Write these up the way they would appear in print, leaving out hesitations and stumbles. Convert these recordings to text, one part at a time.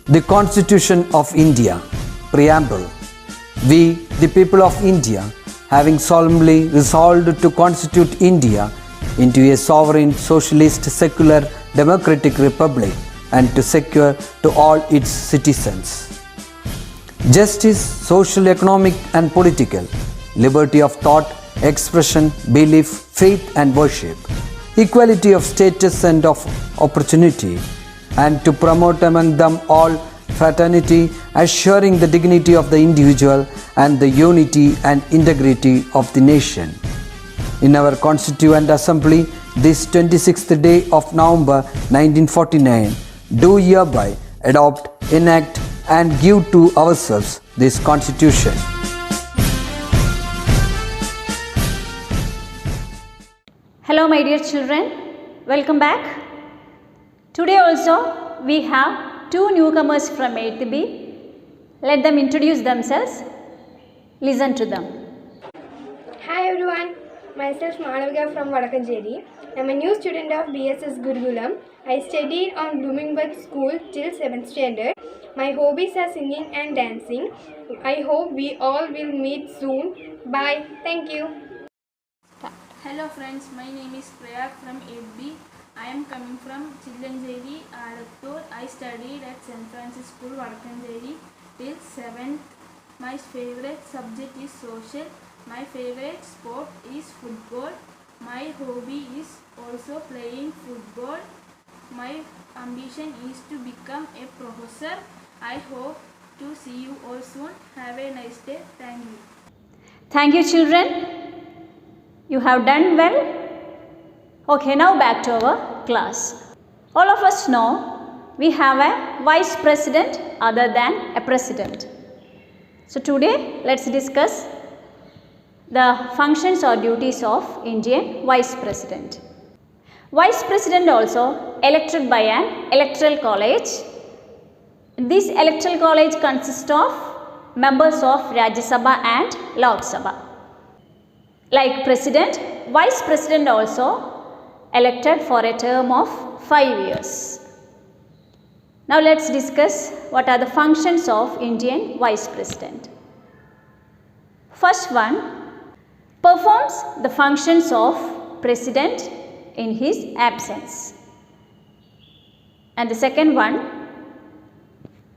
The Constitution of India, Preamble. We, the people of India, having solemnly resolved to constitute India into a sovereign, socialist, secular, democratic republic and to secure to all its citizens justice, social, economic and political, liberty of thought, expression, belief, faith and worship, equality of status and of opportunity, and to promote among them all fraternity, assuring the dignity of the individual and the unity and integrity of the nation. In our Constituent Assembly, this 26th day of November 1949, do hereby adopt, enact and give to ourselves this Constitution. Hello my dear children, welcome back. Today also we have two newcomers from 8th B. Let them introduce themselves. Listen to them. Hi everyone, myself Malavika from Vadakkancheri. I am a new student of BSS Gurukulam. I studied on Bloomingburg School till 7th standard. My hobbies are singing and dancing. I hope we all will meet soon. Bye. Thank you. Hello friends, my name is Prayag from 8B. I am coming from Chillanjeri, Adattur. I studied at St. Francis School, Vadakkancheri till 7th. My favorite subject is social. My favorite sport is football. My hobby is also playing football. My ambition is to become a professor. I hope to see you all soon. Have a nice day. Thank you. Thank you children. You have done well. Okay, now back to our class. All of us know we have a vice president other than a president. So today let's discuss the functions or duties of Indian vice president. Vice president also elected by an electoral college. This electoral college consists of members of Rajya Sabha and Lok Sabha. Like president, vice president also elected for a term of 5 years. Now let's discuss what are the functions of Indian vice president. First one, performs the functions of president in his absence. And the second one,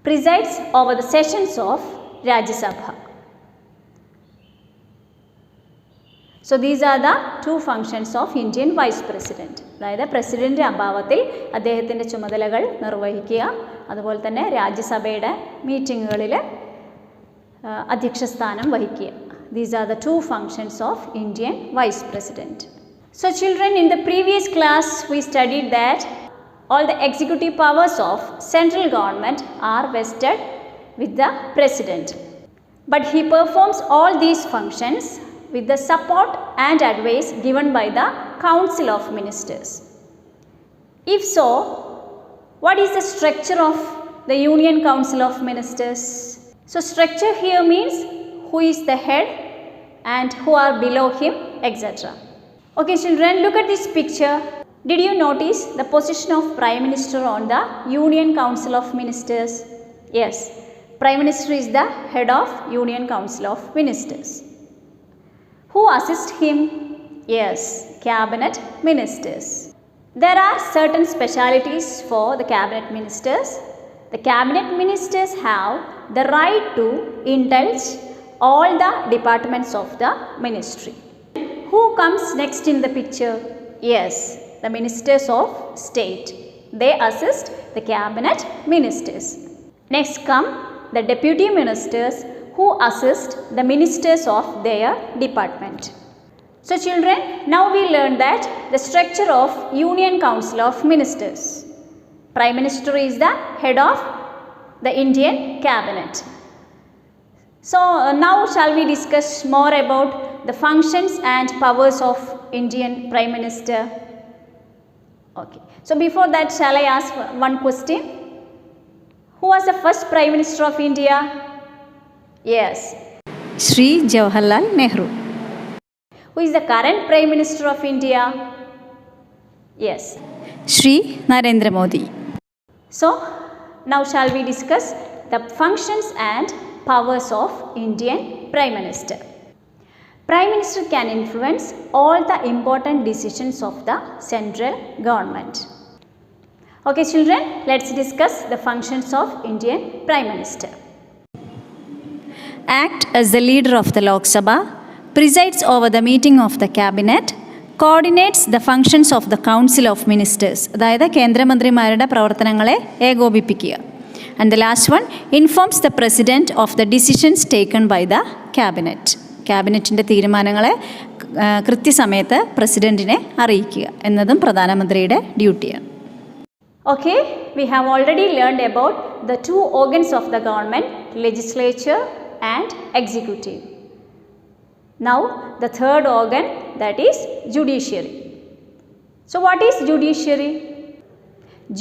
presides over the sessions of Rajya Sabha. So these are the two functions of Indian vice president. അതായത് president അഭാവത്തിൽ അദ്ദേഹത്തിൻ്റെ ചുമതലകൾ നിർവഹിക്കുക, അതുപോലെ തന്നെ രാജ്യസഭയുടെ മീറ്റിങ്ങുകളിൽ അധ്യക്ഷസ്ഥാനം വഹിക്കുക. These are the two functions of Indian vice president. So children, in the previous class we studied that all the executive powers of central government are vested with the president. But he performs all these functions with the support and advice given by the Council of Ministers. If so, what is the structure of the Union Council of Ministers? So structure here means who is the head and who are below him, etc. Okay children, look at this picture. Did you notice the position of Prime Minister on the Union Council of Ministers? Yes, Prime Minister is the head of Union Council of Ministers. Who assist him? Yes, Cabinet Ministers. There are certain specialities for the Cabinet Ministers. The Cabinet Ministers have the right to indulge all the departments of the ministry. Who comes next in the picture? Yes, the Ministers of State. They assist the Cabinet Ministers. Next come the Deputy Ministers who assist the ministers of their department. So children, now we learn that the structure of Union Council of Ministers. Prime Minister is the head of the Indian Cabinet. So now shall we discuss more about the functions and powers of Indian Prime Minister? Okay. So before that, shall I ask one question? Who was the first Prime Minister of India? Yes, Shri Jawaharlal Nehru. Who is the current Prime Minister of India? Yes, Shri Narendra Modi. So now shall we discuss the functions and powers of Indian Prime Minister. Prime Minister can influence all the important decisions of the central government. Okay children, let's discuss the functions of Indian Prime Minister. Act as the leader of the Lok Sabha, presides over the meeting of the cabinet, coordinates the functions of the Council of Ministers, അതായത് കേന്ദ്രമന്ത്രിമാരുടെ പ്രവർത്തനങ്ങളെ ഏകോപിപ്പിക്കുക. And the last one, informs the President of the decisions taken by the cabinet. ക്യാബിനറ്റിൻ്റെ തീരുമാനങ്ങളെ കൃത്യസമയത്ത് പ്രസിഡൻറ്റിനെ അറിയിക്കുക എന്നതും പ്രധാനമന്ത്രിയുടെ ഡ്യൂട്ടിയാണ്. Okay, we have already learned about the two organs of the government, legislature and executive. Now the third organ, that is judiciary. So what is judiciary?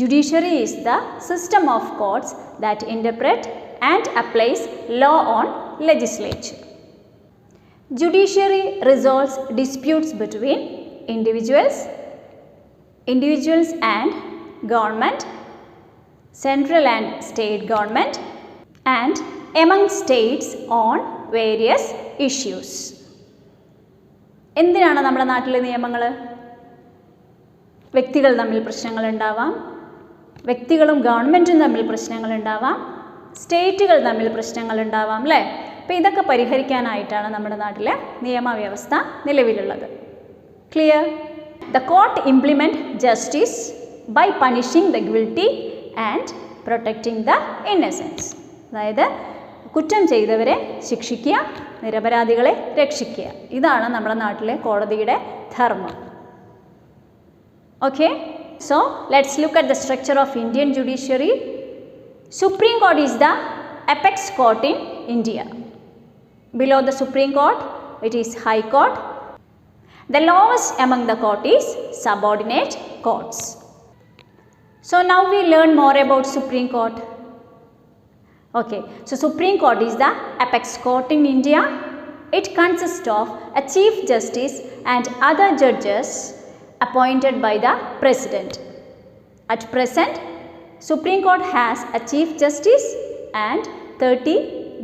Judiciary is the system of courts that interpret and applies law on legislature. Judiciary resolves disputes between individuals and government, central and state government, and among states on various issues. എന്തിനാണ് നമ്മുടെ നാട്ടിലെ നിയമങ്ങൾ? വ്യക്തികൾ തമ്മിൽ പ്രശ്നങ്ങളുണ്ടാവാം, വ്യക്തികളും ഗവൺമെൻറ്റും തമ്മിൽ പ്രശ്നങ്ങളുണ്ടാവാം, സ്റ്റേറ്റുകൾ തമ്മിൽ പ്രശ്നങ്ങളുണ്ടാവാം അല്ലേ? അപ്പോൾ ഇതൊക്കെ പരിഹരിക്കാനായിട്ടാണ് നമ്മുടെ നാട്ടിലെ നിയമവ്യവസ്ഥ നിലവിലുള്ളത്. Clear? The court implement justice by punishing the guilty and protecting the innocence. അതായത് കുറ്റം ചെയ്തവരെ ശിക്ഷിക്കുക, നിരപരാധികളെ രക്ഷിക്കുക. ഇതാണ് നമ്മുടെ നാട്ടിലെ കോടതിയുടെ ധർമ്മം. Okay, so let's look at the structure of Indian judiciary. Supreme Court is the apex court in India. Below the Supreme Court, it is High Court. The lowest among the court is subordinate courts. So now we learn more about Supreme Court. Okay, so Supreme Court is the apex court in India. It consists of a Chief Justice and other judges appointed by the President. At present, Supreme Court has a Chief Justice and 30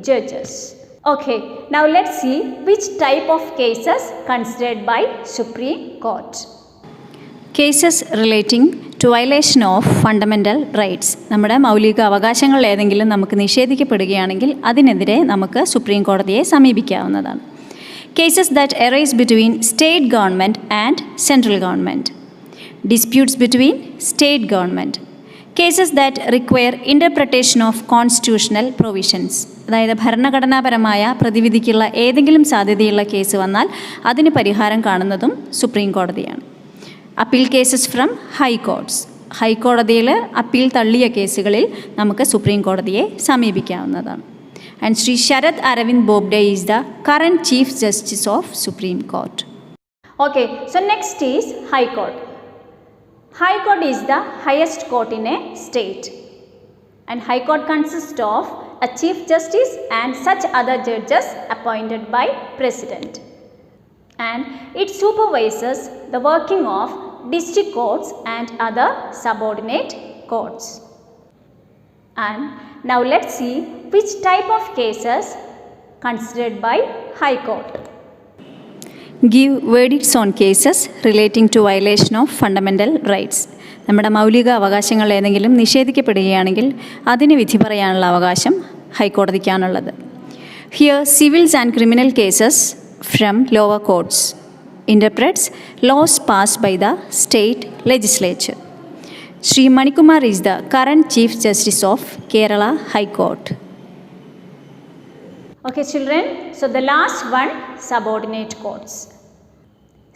judges. Okay, now let's see which type of cases considered by Supreme Court. Cases relating to violation of fundamental rights. നമ്മുടെ മൗലിക അവകാശങ്ങൾ ഏതെങ്കിലും നമുക്ക് നിഷേധിക്കപ്പെടുകയാണെങ്കിൽ അതിനെതിരെ നമുക്ക് supreme കോടതിയെ സമീപിക്കാവുന്നതാണ്. Cases that arise between state government and central government. Disputes between state government. Cases that require interpretation of constitutional provisions. അതായത് ഭരണഘടനാപരമായ പ്രതിവിധിക്കുള്ള ഏതെങ്കിലും സാധ്യതയുള്ള കേസ് വന്നാൽ അതിന് പരിഹാരം കാണുന്നതും സുപ്രീം കോടതിയാണ്. Appeal cases from high courts. ഹൈക്കോടതിയിൽ അപ്പീൽ തള്ളിയ കേസുകളിൽ നമുക്ക് സുപ്രീം കോടതിയെ സമീപിക്കാവുന്നതാണ്. And Sri Sharad Aravind Bobde is the current Chief Justice of Supreme Court. Okay, so next is High Court. High Court is the highest court in a state. And High Court consists of a Chief Justice and such other judges appointed by President. And it supervises the working of district courts and other subordinate courts. And now let's see which type of cases considered by High Court. Give verdicts on cases relating to violation of fundamental rights. നമ്മുടെ മൗലിക അവകാശങ്ങൾ ഏതെങ്കിലും നിഷേധിക്കപ്പെടുകയാണെങ്കിൽ അതിന് വിധി പറയാനുള്ള അവകാശം ഹൈക്കോടതിക്കാണുള്ളത്. Here civils and criminal cases from lower courts interprets laws passed by the state legislature. Sri Manikumar is the current Chief Justice of Kerala High Court. Okay children, so the last one, subordinate courts.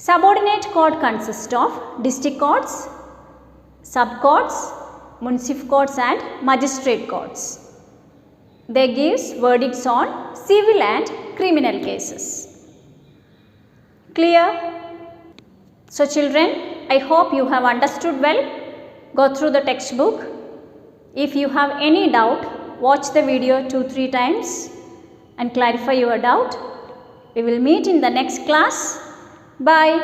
Subordinate court consists of district courts, sub-courts, municipal courts and magistrate courts. They give verdicts on civil and criminal cases. Clear? So children, I hope you have understood well. Go through the textbook. If you have any doubt, watch the video 2-3 times and clarify your doubt. We will meet in the next class. Bye.